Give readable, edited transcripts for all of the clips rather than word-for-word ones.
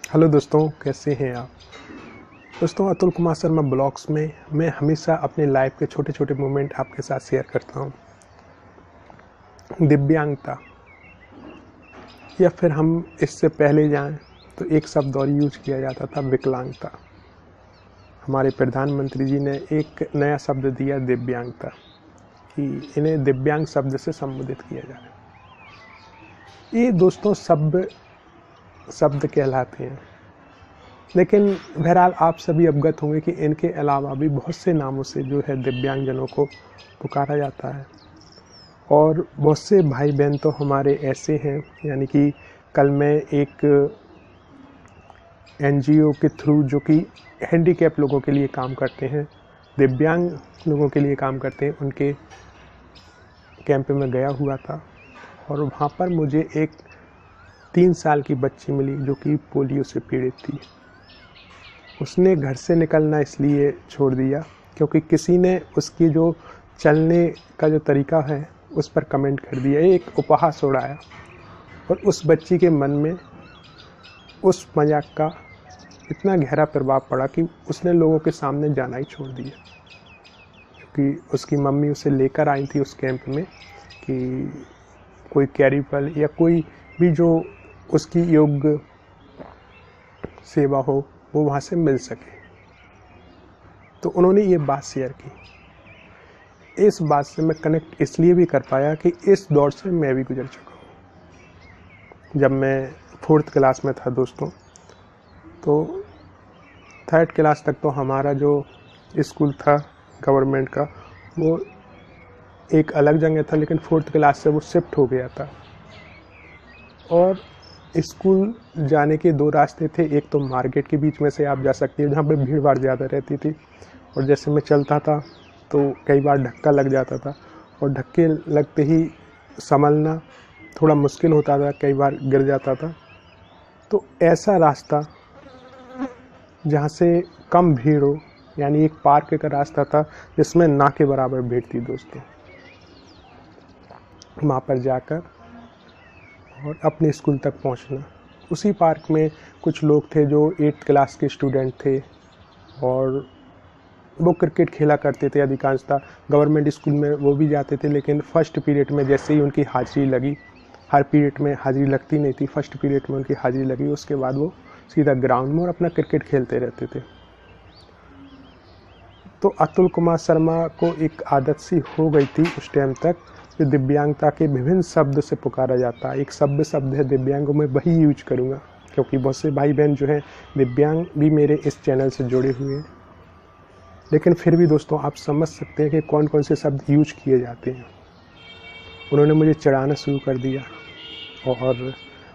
Hello दोस्तों, कैसे हैं आप। दोस्तों, अतुल कुमार शर्मा ब्लॉग्स में मैं हमेशा अपने लाइफ के छोटे छोटे मोमेंट आपके साथ शेयर करता हूं। दिव्यांगता, या फिर हम इससे पहले जाएं तो एक शब्द और यूज किया जाता था, विकलांगता। हमारे प्रधानमंत्री जी ने एक नया शब्द दिया, दिव्यांगता, कि इन्हें दिव्यांग शब्द से संबोधित किया जाए। ये दोस्तों शब्द कहलाते हैं, लेकिन बहरहाल आप सभी अवगत होंगे कि इनके अलावा भी बहुत से नामों से जो है दिव्यांगजनों को पुकारा जाता है। और बहुत से भाई बहन तो हमारे ऐसे हैं, यानी कि कल मैं एक एनजीओ के थ्रू जो कि हैंडीकैप लोगों के लिए काम करते हैं, दिव्यांग लोगों के लिए काम करते हैं, उनके कैंप में गया हुआ था। और वहाँ पर मुझे एक 3 साल की बच्ची मिली जो कि पोलियो से पीड़ित थी। उसने घर से निकलना इसलिए छोड़ दिया क्योंकि किसी ने उसकी जो चलने का जो तरीका है उस पर कमेंट कर दिया, एक उपहास उड़ाया। और उस बच्ची के मन में उस मजाक का इतना गहरा प्रभाव पड़ा कि उसने लोगों के सामने जाना ही छोड़ दिया। क्योंकि उसकी मम्मी उसे लेकर आई थी उस कैंप में कि कोई कैरिपल या कोई भी जो उसकी योग्य सेवा हो वो वहाँ से मिल सके। तो उन्होंने ये बात शेयर की। इस बात से मैं कनेक्ट इसलिए भी कर पाया कि इस दौर से मैं भी गुजर चुका हूँ। जब मैं 4th क्लास में था दोस्तों, तो 3rd क्लास तक तो हमारा जो स्कूल था गवर्नमेंट का वो एक अलग जगह था, लेकिन 4th क्लास से वो शिफ्ट हो गया था। और स्कूल जाने के 2 रास्ते थे। एक तो मार्केट के बीच में से आप जा सकते हो जहाँ पे भीड़ भाड़ ज़्यादा रहती थी, और जैसे मैं चलता था तो कई बार धक्का लग जाता था, और धक्के लगते ही संभलना थोड़ा मुश्किल होता था, कई बार गिर जाता था। तो ऐसा रास्ता जहाँ से कम भीड़ हो, यानी एक पार्क का रास्ता था जिसमें ना के बराबर भीड़ थी दोस्तों। वहाँ पर जाकर और अपने स्कूल तक पहुंचना। उसी पार्क में कुछ लोग थे जो 8th क्लास के स्टूडेंट थे, और वो क्रिकेट खेला करते थे अधिकांशतः। गवर्नमेंट स्कूल में वो भी जाते थे, लेकिन फर्स्ट पीरियड में जैसे ही उनकी हाजिरी लगी, हर पीरियड में हाजिरी लगती नहीं थी, फर्स्ट पीरियड में उनकी हाजिरी लगी, उसके बाद वो सीधा ग्राउंड में और अपना क्रिकेट खेलते रहते थे। तो अतुल कुमार शर्मा को एक आदत सी हो गई थी उस टाइम तक कि दिव्यांगता के विभिन्न शब्द से पुकारा जाता है। एक शब्द है दिव्यांगों में, वही यूज करूँगा क्योंकि बहुत से भाई बहन जो हैं दिव्यांग भी मेरे इस चैनल से जुड़े हुए हैं। लेकिन फिर भी दोस्तों आप समझ सकते हैं कि कौन कौन से शब्द यूज किए जाते हैं। उन्होंने मुझे चिढ़ाना शुरू कर दिया, और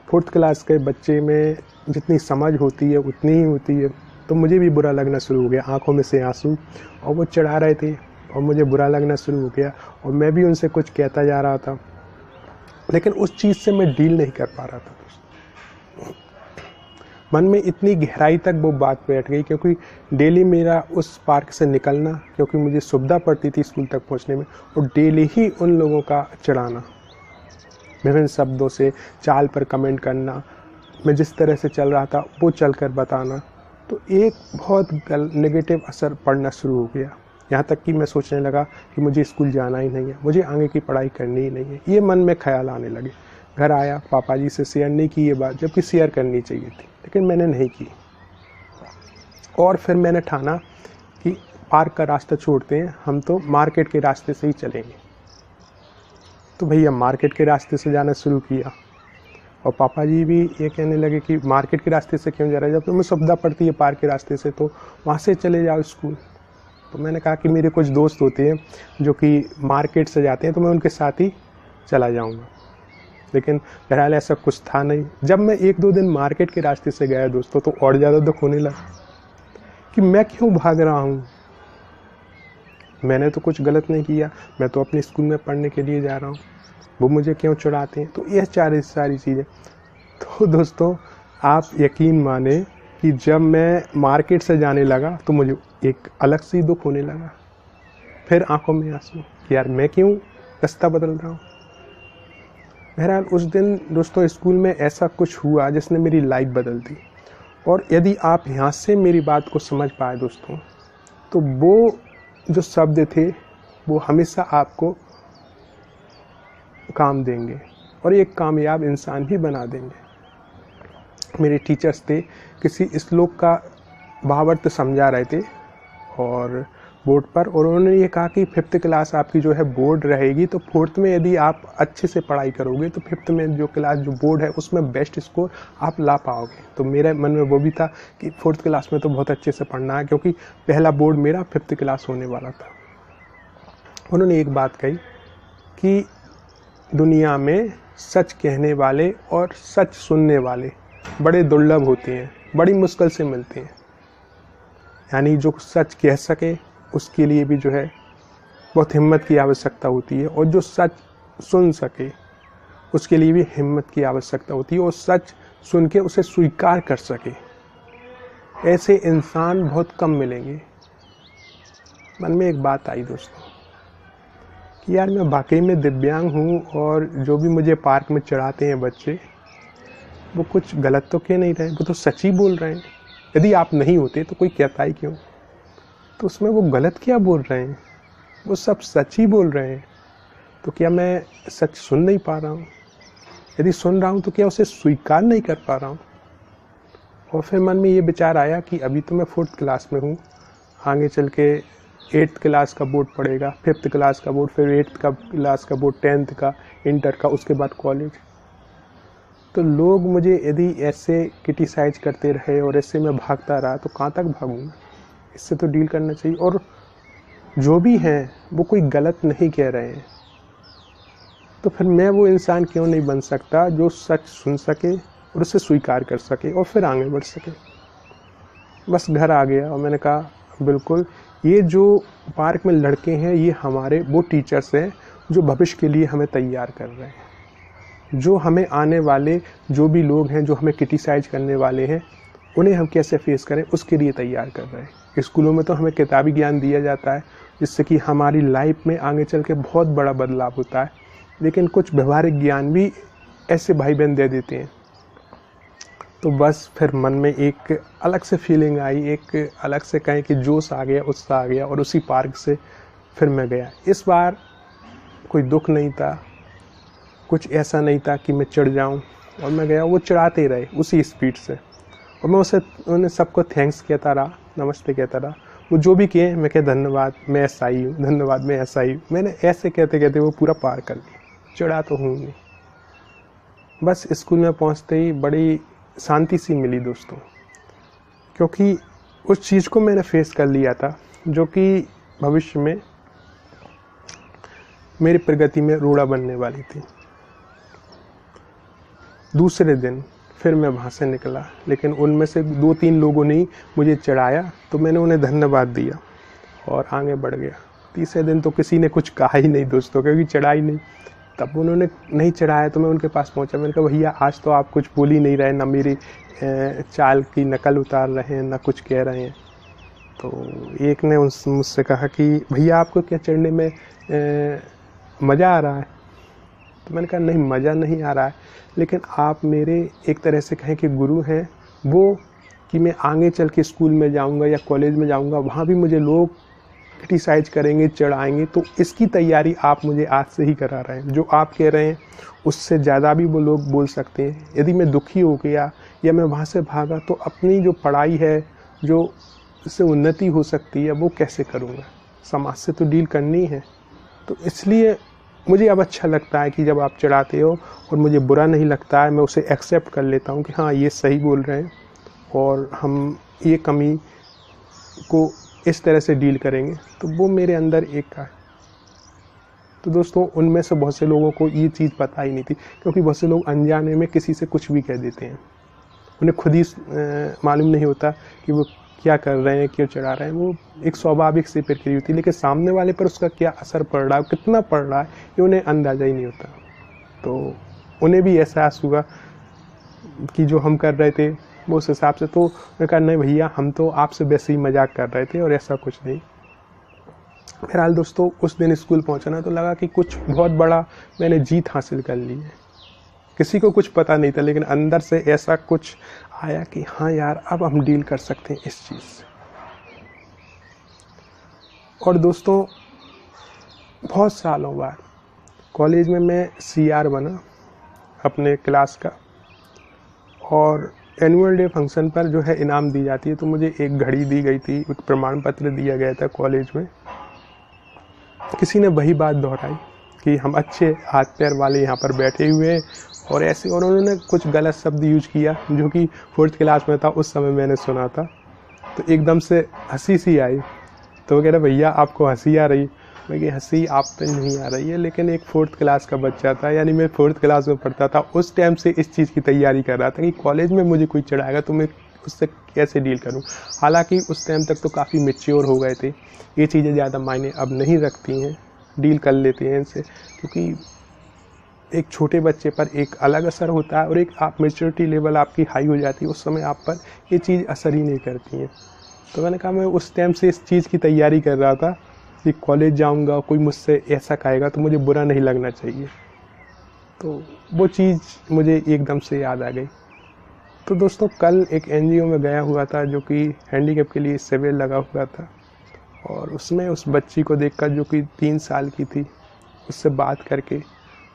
4th क्लास के बच्चे में जितनी समझ होती है उतनी ही होती है, तो मुझे भी बुरा लगना शुरू हो गया, आंखों में से आंसू। और वो चिढ़ा रहे थे और मुझे बुरा लगना शुरू हो गया, और मैं भी उनसे कुछ कहता जा रहा था, लेकिन उस चीज़ से मैं डील नहीं कर पा रहा था दोस्तों। मन में इतनी गहराई तक वो बात बैठ गई, क्योंकि डेली मेरा उस पार्क से निकलना, क्योंकि मुझे सुविधा पड़ती थी स्कूल तक पहुंचने में, और डेली ही उन लोगों का चिढ़ाना, विभिन्न शब्दों से चाल पर कमेंट करना, मैं जिस तरह से चल रहा था वो चल कर बताना, तो एक बहुत नेगेटिव असर पड़ना शुरू हो गया। यहाँ तक कि मैं सोचने लगा कि मुझे स्कूल जाना ही नहीं है, मुझे आगे की पढ़ाई करनी ही नहीं है। ये मन में ख्याल आने लगे। घर आया, पापा जी से शेयर नहीं की ये बात, जबकि शेयर करनी चाहिए थी, लेकिन मैंने नहीं की। और फिर मैंने ठाना कि पार्क का रास्ता छोड़ते हैं, हम तो मार्केट के रास्ते से ही चलेंगे। तो भैया मार्केट के रास्ते से जाना शुरू किया, और पापा जी भी ये कहने लगे कि मार्केट के रास्ते से क्यों जा रहा है, जब तुम्हें सुविधा पड़ती है पार्क के रास्ते से तो वहाँ से चले जाओ स्कूल। तो मैंने कहा कि मेरे कुछ दोस्त होते हैं जो कि मार्केट से जाते हैं, तो मैं उनके साथ ही चला जाऊंगा। लेकिन बहरहाल ऐसा कुछ था नहीं। जब मैं 1-2 दिन मार्केट के रास्ते से गया दोस्तों, तो और ज़्यादा दुख होने लगा कि मैं क्यों भाग रहा हूँ। मैंने तो कुछ गलत नहीं किया, मैं तो अपने स्कूल में पढ़ने के लिए जा रहा हूँ, वो मुझे क्यों चुराते हैं। तो ये सारी चीज़ें। तो दोस्तों आप यकीन माने कि जब मैं मार्केट से जाने लगा तो मुझे एक अलग सी दुख होने लगा। फिर आंखों में आंसू कि यार मैं क्यों रास्ता बदल रहा हूँ। बहरहाल उस दिन दोस्तों स्कूल में ऐसा कुछ हुआ जिसने मेरी लाइफ बदल दी। और यदि आप यहाँ से मेरी बात को समझ पाए दोस्तों, तो वो जो शब्द थे वो हमेशा आपको काम देंगे और एक कामयाब इंसान भी बना देंगे। मेरे टीचर्स थे, किसी श्लोक का भावार्थ समझा रहे थे और बोर्ड पर, और उन्होंने ये कहा कि 5th क्लास आपकी जो है बोर्ड रहेगी, तो 4th में यदि आप अच्छे से पढ़ाई करोगे तो 5th में जो क्लास जो बोर्ड है उसमें बेस्ट स्कोर आप ला पाओगे। तो मेरे मन में वो भी था कि 4th क्लास में तो बहुत अच्छे से पढ़ना है, क्योंकि पहला बोर्ड मेरा 5th क्लास होने वाला था। उन्होंने एक बात कही कि दुनिया में सच कहने वाले और सच सुनने वाले बड़े दुर्लभ होते हैं, बड़ी मुश्किल से मिलते हैं। यानी जो सच कह सके उसके लिए भी जो है बहुत हिम्मत की आवश्यकता होती है, और जो सच सुन सके उसके लिए भी हिम्मत की आवश्यकता होती है, और सच सुन के उसे स्वीकार कर सके। ऐसे इंसान बहुत कम मिलेंगे। मन में एक बात आई दोस्तों कि यार मैं वाकई में दिव्यांग हूँ, और जो भी मुझे पार्क में चढ़ाते हैं बच्चे, वो कुछ गलत तो कह नहीं रहे, वो तो सच ही बोल रहे हैं। यदि आप नहीं होते तो कोई कहता ही क्यों? तो उसमें वो गलत क्या बोल रहे हैं? वो सब सच ही बोल रहे हैं। तो क्या मैं सच सुन नहीं पा रहा हूँ? यदि सुन रहा हूँ तो क्या उसे स्वीकार नहीं कर पा रहा हूँ? और फिर मन में ये विचार आया कि अभी तो मैं 4th क्लास में हूँ, आगे चल के 8th क्लास का बोर्ड पड़ेगा, 5th क्लास का बोर्ड, फिर 8th क्लास का बोर्ड, 10th का, इंटर का, उसके बाद कॉलेज। तो लोग मुझे यदि ऐसे क्रिटिसाइज करते रहे और ऐसे मैं भागता रहा तो कहाँ तक भागूंगा? इससे तो डील करना चाहिए। और जो भी हैं वो कोई गलत नहीं कह रहे हैं, तो फिर मैं वो इंसान क्यों नहीं बन सकता जो सच सुन सके और उसे स्वीकार कर सके और फिर आगे बढ़ सके। बस घर आ गया और मैंने कहा बिल्कुल, ये जो पार्क में लड़के हैं ये हमारे वो टीचर्स हैं जो भविष्य के लिए हमें तैयार कर रहे हैं, जो हमें आने वाले जो भी लोग हैं जो हमें क्रिटिसाइज करने वाले हैं उन्हें हम कैसे फेस करें उसके लिए तैयार कर रहे हैं। स्कूलों में तो हमें किताबी ज्ञान दिया जाता है जिससे कि हमारी लाइफ में आगे चल के बहुत बड़ा बदलाव होता है, लेकिन कुछ व्यवहारिक ज्ञान भी ऐसे भाई बहन दे देते हैं। तो बस फिर मन में एक अलग से फीलिंग आई, एक अलग से कहें कि जोश आ गया, उत्साह आ गया, और उसी पार्क से फिर मैं गया। इस बार कोई दुख नहीं था, कुछ ऐसा नहीं था कि मैं चढ़ जाऊं, और मैं गया। वो चढ़ाते रहे उसी स्पीड से, और मैं उन्हें सबको थैंक्स कहता रहा, नमस्ते कहता रहा। वो जो भी किए मैं कह धन्यवाद मैं ऐसा ही हूँ, धन्यवाद मैं ऐसा ही हूँ। मैंने ऐसे कहते कहते वो पूरा पार कर लिया। चढ़ा तो हूँ नहीं। बस स्कूल में पहुँचते ही बड़ी शांति सी मिली दोस्तों, क्योंकि उस चीज़ को मैंने फेस कर लिया था जो कि भविष्य में मेरी प्रगति में रोड़ा बनने वाली थी। दूसरे दिन फिर मैं वहाँ से निकला, लेकिन उनमें से 2-3 लोगों ने मुझे चढ़ाया, तो मैंने उन्हें धन्यवाद दिया और आगे बढ़ गया। तीसरे दिन तो किसी ने कुछ कहा ही नहीं दोस्तों, क्योंकि चढ़ाई नहीं। तब उन्होंने नहीं चढ़ाया तो मैं उनके पास पहुंचा। मैंने कहा भैया आज तो आप कुछ बोल ही नहीं रहे, ना मेरी चाल की नकल उतार रहे हैं, ना कुछ कह रहे हैं। तो एक ने मुझसे कहा कि भैया आपको क्या चढ़ने में मज़ा आ रहा है? तो मैंने कहा नहीं, मज़ा नहीं आ रहा है, लेकिन आप मेरे एक तरह से कहें कि गुरु हैं। वो कि मैं आगे चल के स्कूल में जाऊंगा या कॉलेज में जाऊंगा, वहाँ भी मुझे लोग क्रिटिसाइज करेंगे, चढ़ाएंगे, तो इसकी तैयारी आप मुझे आज से ही करा रहे हैं। जो आप कह रहे हैं उससे ज़्यादा भी वो लोग बोल सकते हैं। यदि मैं दुखी हो गया या मैं वहाँ से भागा तो अपनी जो पढ़ाई है, जो इससे उन्नति हो सकती है, वो कैसे करूँगा? समाज से तो डील करनी है। तो इसलिए मुझे अब अच्छा लगता है कि जब आप चढ़ाते हो और मुझे बुरा नहीं लगता है, मैं उसे एक्सेप्ट कर लेता हूँ कि हाँ ये सही बोल रहे हैं और हम ये कमी को इस तरह से डील करेंगे। तो वो मेरे अंदर एक है। तो दोस्तों उनमें से बहुत से लोगों को ये चीज़ पता ही नहीं थी, क्योंकि बहुत से लोग अनजाने में किसी से कुछ भी कह देते हैं। उन्हें खुद ही मालूम नहीं होता कि वो क्या कर रहे हैं, क्यों चढ़ा रहे हैं। वो एक स्वाभाविक सी प्रक्रिया होती है, लेकिन सामने वाले पर उसका क्या असर पड़ रहा है, कितना पड़ रहा है, ये उन्हें अंदाज़ा ही नहीं होता। तो उन्हें भी एहसास हुआ कि जो हम कर रहे थे वो उस हिसाब से, तो मैं कहा नहीं भैया हम तो आपसे वैसे ही मजाक कर रहे थे और ऐसा कुछ नहीं। बहरहाल दोस्तों उस दिन स्कूल पहुंचा ना तो लगा कि कुछ बहुत बड़ा मैंने जीत हासिल कर ली है। किसी को कुछ पता नहीं था, लेकिन अंदर से ऐसा कुछ आया कि हाँ यार अब हम डील कर सकते हैं इस चीज़ से। और दोस्तों बहुत सालों बाद कॉलेज में मैं CR बना अपने क्लास का, और एनुअल डे फंक्शन पर जो है इनाम दी जाती है, तो मुझे एक घड़ी दी गई थी, एक प्रमाण पत्र दिया गया था कॉलेज में। किसी ने वही बात दोहराई कि हम अच्छे हाथ पैर वाले यहाँ पर बैठे हुए हैं और ऐसे, और उन्होंने कुछ गलत शब्द यूज किया जो कि 4th क्लास में था उस समय मैंने सुना था। तो एकदम से हंसी सी आई। तो वो कह रहे भैया आपको हंसी आ रही? मैं कि हंसी आप पे नहीं आ रही है, लेकिन एक 4th क्लास का बच्चा था, यानी मैं 4th क्लास में पढ़ता था, उस टाइम से इस चीज़ की तैयारी कर रहा था कि कॉलेज में मुझे कोई चढ़ाएगा तो मैं उससे कैसे डील करूं। हालांकि उस टाइम तक तो काफ़ी मैच्योर हो गए थे, ये चीज़ें ज़्यादा मायने अब नहीं रखती हैं, डील कर लेते हैं इनसे, क्योंकि एक छोटे बच्चे पर एक अलग असर होता है और एक आप मैच्योरिटी लेवल आपकी हाई हो जाती है, उस समय आप पर ये चीज़ असर ही नहीं करती हैं। तो मैंने कहा मैं उस टाइम से इस चीज़ की तैयारी कर रहा था कि कॉलेज जाऊंगा, कोई मुझसे ऐसा कहेगा तो मुझे बुरा नहीं लगना चाहिए। तो वो चीज़ मुझे एकदम से याद आ गई। तो दोस्तों कल एक NGO में गया हुआ था जो कि हैंडीकैप के लिए शिविर लगा हुआ था, और उसमें उस बच्ची को देखकर जो कि 3 साल की थी, उससे बात करके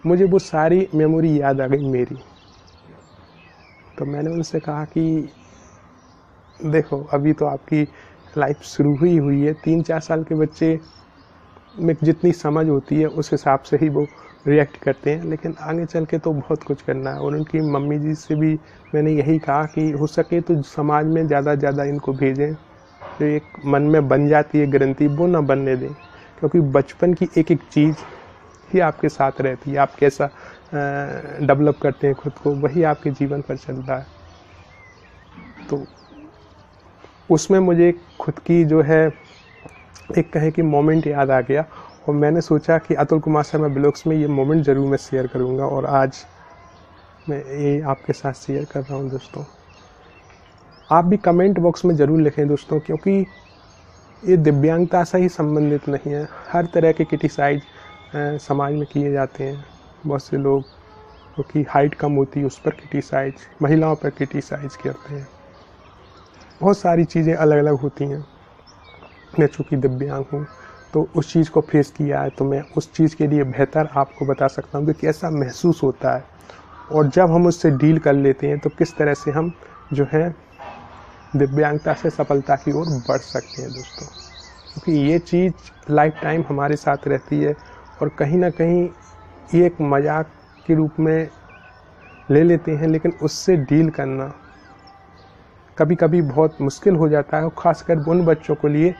मुझे वो सारी मेमोरी याद आ गई मेरी। तो मैंने उनसे कहा कि देखो अभी तो आपकी लाइफ शुरू ही हुई है, 3-4 साल के बच्चे में जितनी समझ होती है उस हिसाब से ही वो रिएक्ट करते हैं, लेकिन आगे चल के तो बहुत कुछ करना है। और उनकी मम्मी जी से भी मैंने यही कहा कि हो सके तो समाज में ज़्यादा से ज़्यादा इनको भेजें, जो एक मन में बन जाती है ग्रंथि वो ना बनने दें, क्योंकि बचपन की एक एक चीज़ ही आपके साथ रहती है। आप कैसा डेवलप करते हैं खुद को, वही आपके जीवन पर चलता है। तो उसमें मुझे खुद की जो है एक कहें कि मोमेंट याद आ गया, और मैंने सोचा कि अतुल कुमार शर्मा ब्लॉग्स में ये मोमेंट ज़रूर मैं शेयर करूँगा, और आज मैं ये आपके साथ शेयर कर रहा हूँ। दोस्तों आप भी कमेंट बॉक्स में ज़रूर लिखें दोस्तों, क्योंकि ये दिव्यांगता से ही संबंधित नहीं है, हर तरह के क्रिटिसाइज समाज में किए जाते हैं। बहुत से लोग क्योंकि हाइट कम होती है उस पर क्रिटिसाइज, महिलाओं पर क्रिटिसाइज करते हैं, बहुत सारी चीज़ें अलग अलग होती हैं। मैं चूँकि दिव्यांग हूँ तो उस चीज़ को फेस किया है, तो मैं उस चीज़ के लिए बेहतर आपको बता सकता हूँ कि कैसा महसूस होता है, और जब हम उससे डील कर लेते हैं तो किस तरह से हम जो है दिव्यांगता से सफलता की ओर बढ़ सकते हैं दोस्तों। क्योंकि ये चीज़ लाइफ टाइम हमारे साथ रहती है, और कहीं ना कहीं ये एक मजाक के रूप में ले लेते हैं, लेकिन उससे डील करना कभी कभी बहुत मुश्किल हो जाता है, और ख़ासकर उन बच्चों के लिए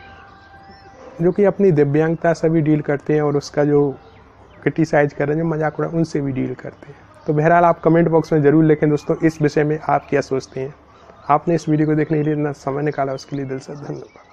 जो कि अपनी दिव्यांगता से भी डील करते हैं, और उसका जो क्रिटिसाइज कर रहे हैं, जो मजाक उड़ा, उनसे भी डील करते हैं। तो बहरहाल आप कमेंट बॉक्स में ज़रूर लिखें दोस्तों इस विषय में आप क्या सोचते हैं। आपने इस वीडियो को देखने के लिए इतना समय निकाला उसके लिए दिल से धन्यवाद।